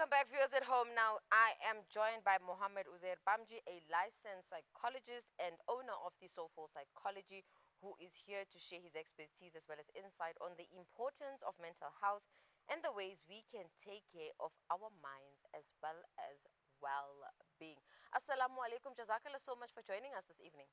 Welcome back, viewers at home. Now, I am joined by Mohammed Uzair Bhamjee, a licensed psychologist and owner of the Soulful Psychology, who is here to share his expertise as well as insight on the importance of mental health and the ways we can take care of our minds as well as well-being. Assalamu alaikum. Jazakallah so much for joining us this evening.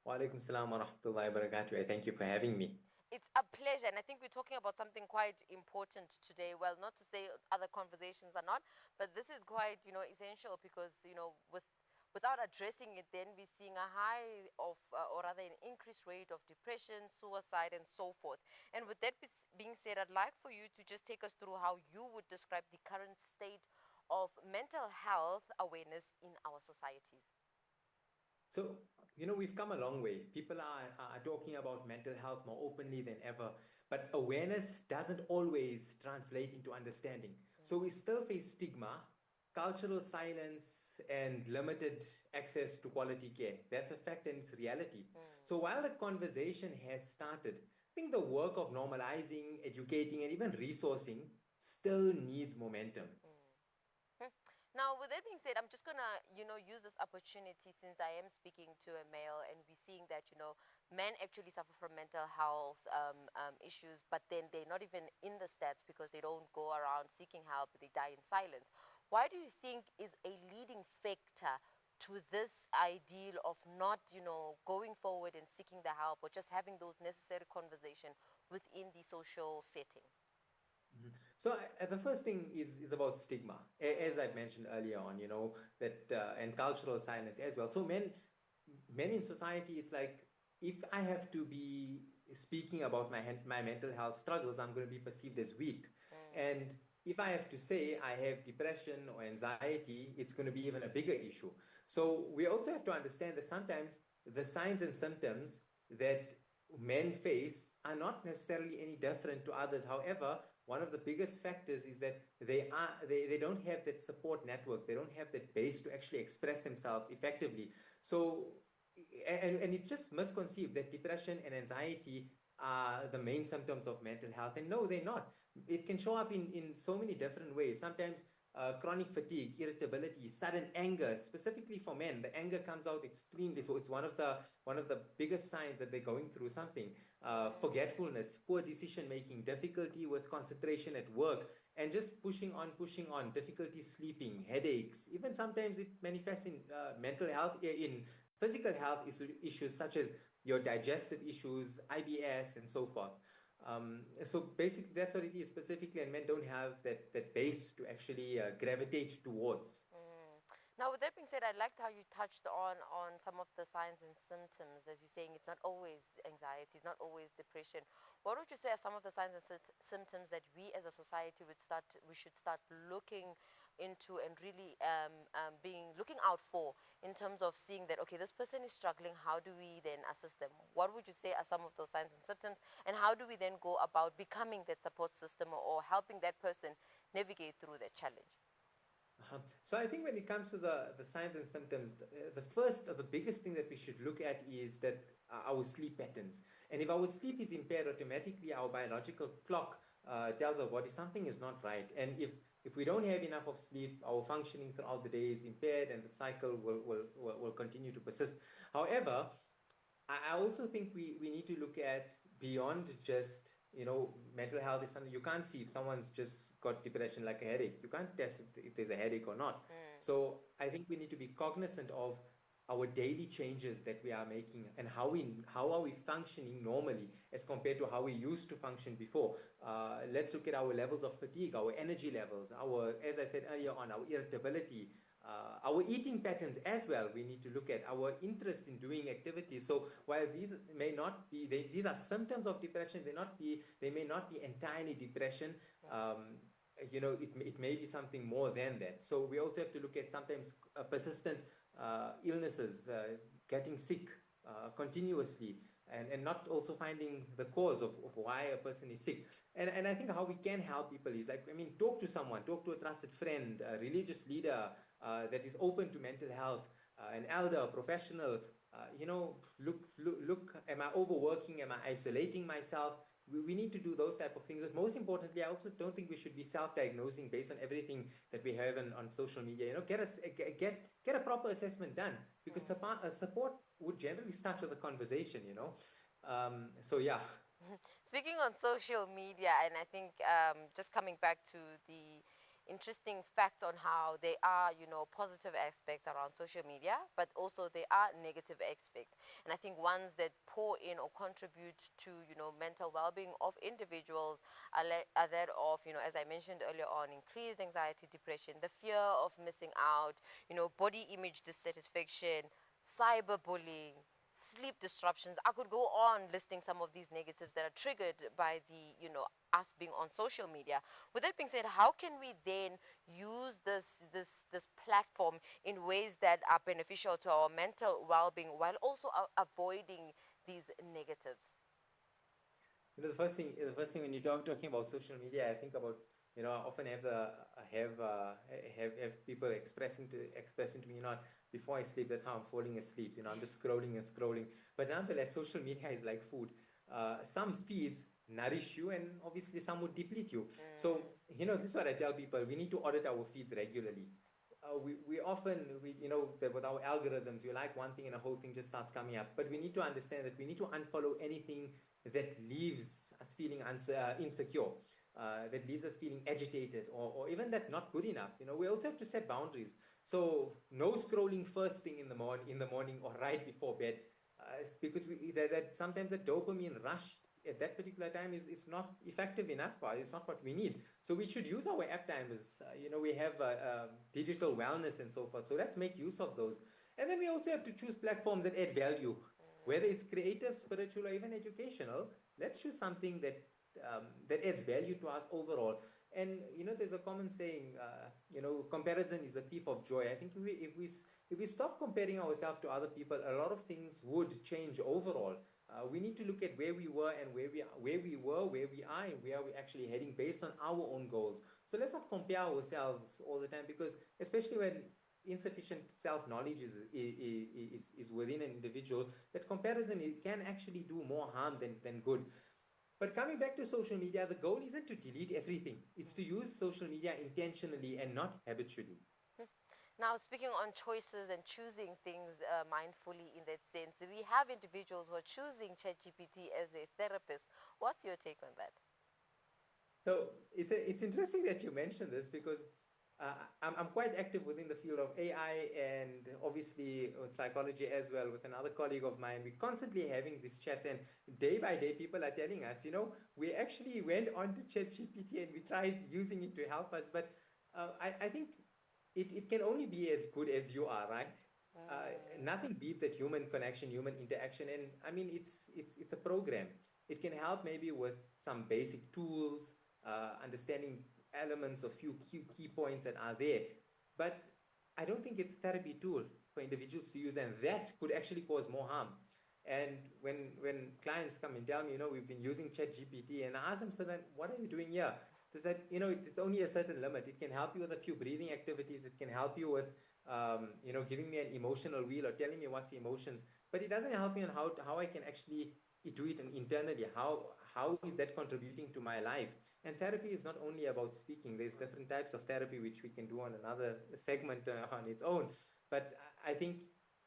Wa alaikum salam wa rahmatullahi wa barakatuh. Thank you for having me. It's a pleasure, and I think we're talking about something quite important today. Well, not to say other conversations are not, but this is quite, essential because, without addressing it, then we're seeing a high of, or rather an increased rate of depression, suicide, and so forth. And with that being said, I'd like for you to just take us through how you would describe the current state of mental health awareness in our societies. So, we've come a long way. People are talking about mental health more openly than ever, but awareness doesn't always translate into understanding. So we still face stigma, cultural silence, and limited access to quality care. That's a fact and it's reality. So while the conversation has started, I think the work of normalizing, educating, and even resourcing still needs momentum. Now, with that being said, I'm just gonna, use this opportunity since I am speaking to a male, and we're seeing that, men actually suffer from mental health issues, but then they're not even in the stats because they don't go around seeking help; they die in silence. Why do you think is a leading factor to this ideal of not, going forward and seeking the help, or just having those necessary conversation within the social setting? So the first thing is about stigma, as I mentioned earlier on, that and cultural silence as well. So men in society, it's like if I have to be speaking about my mental health struggles, I'm going to be perceived as weak. And if I have to say I have depression or anxiety, it's going to be even a bigger issue. So we also have to understand that sometimes the signs and symptoms that men face are not necessarily any different to others. However, one of the biggest factors is that they don't have that support network. They don't have that base to actually express themselves effectively. So, and it's just misconceived that depression and anxiety are the main symptoms of mental health. And no, they're not. It can show up in so many different ways. Sometimes chronic fatigue, irritability, sudden anger, specifically for men, the anger comes out extremely. So it's one of the biggest signs that they're going through something. Forgetfulness, poor decision making, difficulty with concentration at work, and just pushing on, difficulty sleeping, headaches. Even sometimes it manifests in mental health, in physical health issues such as your digestive issues, IBS, and so forth. So basically, that's what it is specifically, and men don't have that base to actually gravitate towards. Now, with that being said, I liked how you touched on some of the signs and symptoms. As you're saying, it's not always anxiety, it's not always depression. What would you say are some of the signs and symptoms that we as a society we should start looking into and really looking out for in terms of seeing that, okay, this person is struggling, how do we then assist them? What would you say are some of those signs and symptoms, and how do we then go about becoming that support system or helping that person navigate through that challenge? So I think when it comes to the signs and symptoms, the first or the biggest thing that we should look at is that our sleep patterns. And if our sleep is impaired, automatically our biological clock tells our body something is not right. And if we don't have enough of sleep, our functioning throughout the day is impaired, and the cycle will continue to persist. However, I also think we need to look at beyond just, mental health is something you can't see. If someone's just got depression like a headache, you can't test if there's a headache or not. So I think we need to be cognizant of our daily changes that we are making and how are we functioning normally as compared to how we used to function before. Let's look at our levels of fatigue, our energy levels, as I said earlier on, our irritability, our eating patterns as well. We need to look at our interest in doing activities. So while these may not be, these are symptoms of depression, they may not be entirely depression. It may be something more than that. So we also have to look at sometimes persistent illnesses, getting sick continuously, and not also finding the cause of why a person is sick. And I think how we can help people is like, talk to someone, talk to a trusted friend, a religious leader that is open to mental health, an elder, a professional. Look, am I overworking? Am I isolating myself? we need to do those type of things. But most importantly, I also don't think we should be self-diagnosing based on everything that we have on social media. Get a proper assessment done, because support would generally start with a conversation. So yeah. Speaking on social media, and I think just coming back to the interesting facts on how there are, positive aspects around social media, but also there are negative aspects. And I think ones that pour in or contribute to, mental well-being of individuals are that of, as I mentioned earlier on, increased anxiety, depression, the fear of missing out, body image dissatisfaction, cyberbullying, sleep disruptions. I could go on listing some of these negatives that are triggered by us being on social media. With that being said, how can we then use this platform in ways that are beneficial to our mental well-being while also avoiding these negatives? The first thing when you're talking about social media, I think about, I often have people expressing to me, before I sleep, that's how I'm falling asleep. I'm just scrolling and scrolling. But nonetheless, social media is like food. Some feeds nourish you, and obviously some would deplete you. So, this is what I tell people: we need to audit our feeds regularly. We often, that with our algorithms, you like one thing and a whole thing just starts coming up. But we need to understand that we need to unfollow anything that leaves us feeling insecure, that leaves us feeling agitated, or even that not good enough. We also have to set boundaries. So no scrolling first thing in the morning or right before bed, because that sometimes the dopamine rush at that particular time is not effective enough for us. It's not what we need. So we should use our app timers. We have digital wellness and so forth. So let's make use of those. And then we also have to choose platforms that add value, whether it's creative, spiritual, or even educational. Let's choose something that adds value to us overall. And there's a common saying, comparison is the thief of joy. I think if we stop comparing ourselves to other people, a lot of things would change overall. We need to look at where we were and where we are, and where we're actually heading based on our own goals. So let's not compare ourselves all the time, because especially when insufficient self-knowledge is within an individual, that comparison, it can actually do more harm than good. But coming back to social media, the goal isn't to delete everything. It's to use social media intentionally and not habitually. Now, speaking on choices and choosing things mindfully in that sense, we have individuals who are choosing ChatGPT as their therapist. What's your take on that? So it's interesting that you mentioned this, because I'm quite active within the field of AI, and obviously psychology as well, with another colleague of mine. We're constantly having these chats, and day by day people are telling us, we actually went on to ChatGPT and we tried using it to help us. But I think it can only be as good as you are, right? Nothing beats that human connection, human interaction. And I mean, it's a program. It can help maybe with some basic tools, understanding elements of few key points that are there. But I don't think it's a therapy tool for individuals to use, and that could actually cause more harm. And when clients come and tell me, we've been using ChatGPT, and I ask them, so then what are you doing here? They said, it's only a certain limit. It can help you with a few breathing activities. It can help you with, giving me an emotional wheel or telling me what's emotions. But it doesn't help me on how I can actually do it internally. How is that contributing to my life? And therapy is not only about speaking. There's different types of therapy which we can do on another segment on its own. But I think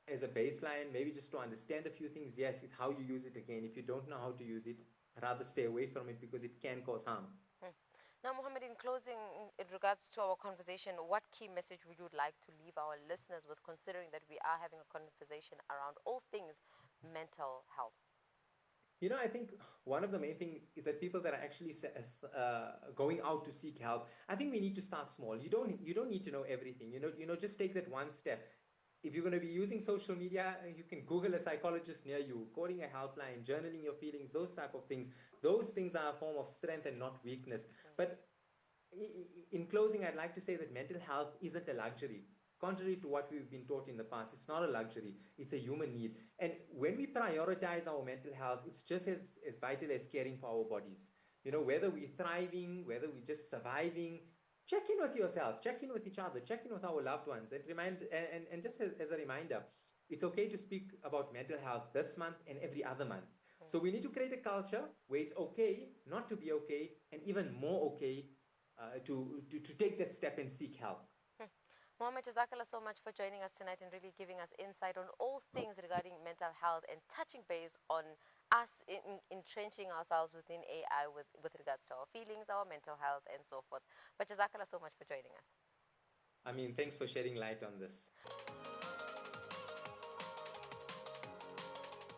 as a baseline, maybe just to understand a few things, yes, it's how you use it. Again, if you don't know how to use it, rather stay away from it, because it can cause harm. Now, Mohammed, in closing, in regards to our conversation, what key message would you like to leave our listeners with, considering that we are having a conversation around all things mental health? I think one of the main things is that people that are actually going out to seek help, I think we need to start small. You don't need to know everything. Just take that one step. If you're going to be using social media, you can Google a psychologist near you, calling a helpline, journaling your feelings, those type of things. Those things are a form of strength and not weakness. But in closing, I'd like to say that mental health isn't a luxury. Contrary to what we've been taught in the past, it's not a luxury, it's a human need. And when we prioritize our mental health, it's just as vital as caring for our bodies. Whether we're thriving, whether we're just surviving, check in with yourself, check in with each other, check in with our loved ones, and just as a reminder, it's okay to speak about mental health this month and every other month. So we need to create a culture where it's okay not to be okay, and even more okay to take that step and seek help. Mohammed, Jazakallah so much for joining us tonight and really giving us insight on all things regarding mental health and touching base on us entrenching ourselves within AI with regards to our feelings, our mental health, and so forth. But Jazakallah so much for joining us. I mean, thanks for shedding light on this.